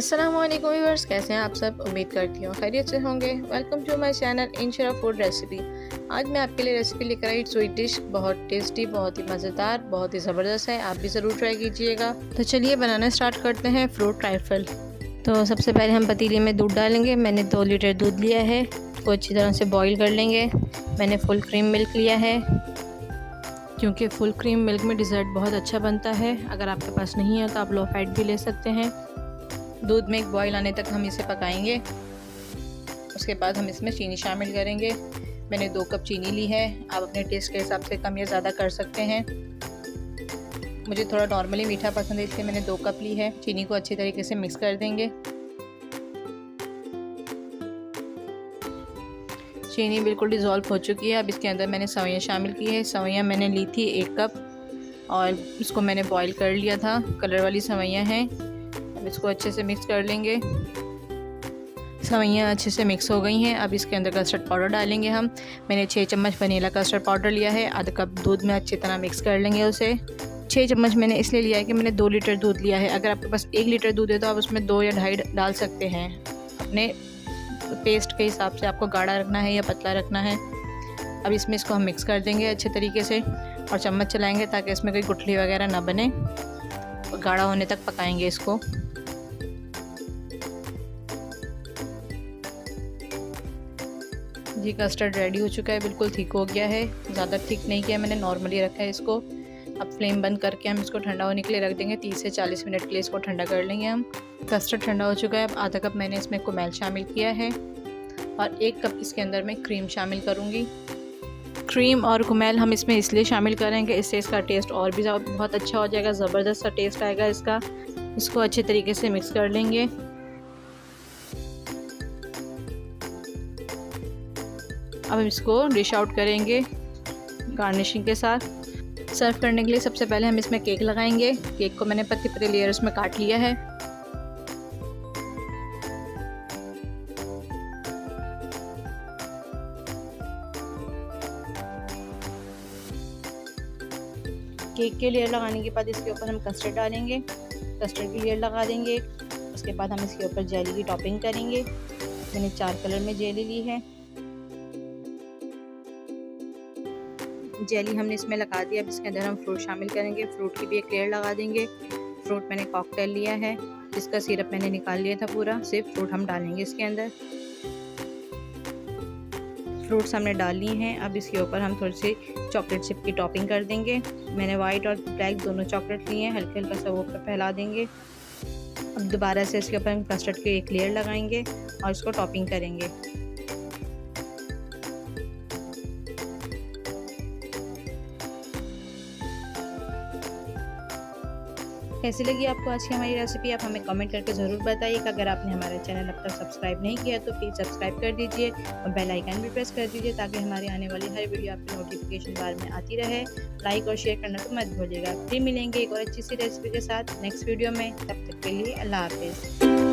अस्सलामुअलैकुम व्यूअर्स, कैसे हैं आप सब। उम्मीद करती हूँ खैरियत से होंगे। Welcome to my channel Inshra food recipe. आज मैं आपके लिए रेसिपी लेकर आई स्वीट डिश, बहुत टेस्टी, बहुत ही मज़ेदार, बहुत ही ज़बरदस्त है। आप भी ज़रूर ट्राई कीजिएगा। तो चलिए बनाना स्टार्ट करते हैं फ्रूट ट्राइफल। तो सबसे पहले हम पतीले में दूध डालेंगे। मैंने 2 लीटर दूध लिया है, उसको अच्छी तरह से बॉईल कर लेंगे। मैंने फुल क्रीम मिल्क लिया है, क्योंकि फुल क्रीम मिल्क में डिज़र्ट बहुत अच्छा बनता है। अगर आपके पास नहीं है तो आप लो फैट भी ले सकते हैं। दूध में एक बॉईल आने तक हम इसे पकाएंगे। उसके बाद हम इसमें चीनी शामिल करेंगे। मैंने 2 कप चीनी ली है। आप अपने टेस्ट के हिसाब से कम या ज़्यादा कर सकते हैं। मुझे थोड़ा नॉर्मली मीठा पसंद है, इसलिए मैंने 2 कप ली है। चीनी को अच्छी तरीके से मिक्स कर देंगे। चीनी बिल्कुल डिज़ोल्व हो चुकी है। अब इसके अंदर मैंने सवैयाँ शामिल की है। सवैयाँ मैंने ली थी 1 कप और इसको मैंने बॉईल कर लिया था। कलर वाली सवैयाँ हैं। अब इसको अच्छे से मिक्स कर लेंगे। सवैयाँ अच्छे से मिक्स हो गई हैं। अब इसके अंदर कस्टर्ड पाउडर डालेंगे हम। मैंने 6 चम्मच वनीला कस्टर्ड पाउडर लिया है। आधा कप दूध में अच्छी तरह मिक्स कर लेंगे उसे। 6 चम्मच मैंने इसलिए लिया है कि मैंने 2 लीटर दूध लिया है। अगर आपके पास 1 लीटर दूध है तो आप उसमें 2 या 2.5 डाल सकते हैं। अपने टेस्ट के हिसाब से आपको गाढ़ा रखना है या पतला रखना है। अब इसको हम मिक्स कर देंगे अच्छे तरीके से और चम्मच चलाएँगे ताकि इसमें कोई गुठली वगैरह ना बने, और गाढ़ा होने तक पकाएँगे इसको। जी, कस्टर्ड रेडी हो चुका है, बिल्कुल थिक हो गया है। ज़्यादा थिक नहीं किया मैंने, नॉर्मली रखा है इसको। अब फ्लेम बंद करके हम इसको ठंडा होने के लिए रख देंगे। 30 से 40 मिनट के लिए इसको ठंडा कर लेंगे हम। कस्टर्ड ठंडा हो चुका है। अब आधा कप मैंने इसमें कुमेल शामिल किया है और 1 कप इसके अंदर मैं क्रीम शामिल करूँगी। क्रीम और कुमेल हम इसमें इसलिए शामिल करेंगे, इससे इसका टेस्ट और भी बहुत अच्छा हो जाएगा, ज़बरदस्त सा टेस्ट आएगा इसका। इसको अच्छे तरीके से मिक्स कर लेंगे। अब हम इसको डिश आउट करेंगे गार्निशिंग के साथ। सर्व करने के लिए सबसे पहले हम इसमें केक लगाएंगे। केक को मैंने पतली पतली लेयर्स में काट लिया है। केक के लेयर लगाने के बाद इसके ऊपर हम कस्टर्ड डालेंगे। कस्टर्ड की लेयर लगा देंगे। उसके बाद हम इसके ऊपर जेली की टॉपिंग करेंगे। मैंने 4 कलर में जेली ली है। जेली हमने इसमें लगा दिया। अब इसके अंदर हम फ्रूट शामिल करेंगे। फ्रूट की भी एक लेयर लगा देंगे। फ्रूट मैंने कॉकटेल लिया है, जिसका सिरप मैंने निकाल लिया था पूरा। सिर्फ फ्रूट हम डालेंगे इसके अंदर। फ्रूट्स हमने डाल लिए हैं। अब इसके ऊपर हम थोड़ी सी चॉकलेट चिप की टॉपिंग कर देंगे। मैंने वाइट और ब्लैक दोनों चॉकलेट लिए हैं, हल्के हल्का सा वो ऊपर फैला देंगे। अब दोबारा से इसके ऊपर हम कस्टर्ड की एक लेयर लगाएंगे और इसको टॉपिंग करेंगे। कैसी लगी आपको आज की हमारी रेसिपी, आप हमें कमेंट करके ज़रूर बताइएगा। अगर आपने हमारा चैनल अब तक सब्सक्राइब नहीं किया तो प्लीज़ सब्सक्राइब कर दीजिए और बेल आइकन भी प्रेस कर दीजिए, ताकि हमारी आने वाली हर वीडियो आपकी नोटिफिकेशन बार में आती रहे। लाइक और शेयर करना तो मत भूलिएगा। फिर मिलेंगे एक और अच्छी सी रेसिपी के साथ नेक्स्ट वीडियो में। तब तक के लिए अल्लाह हाफिज़।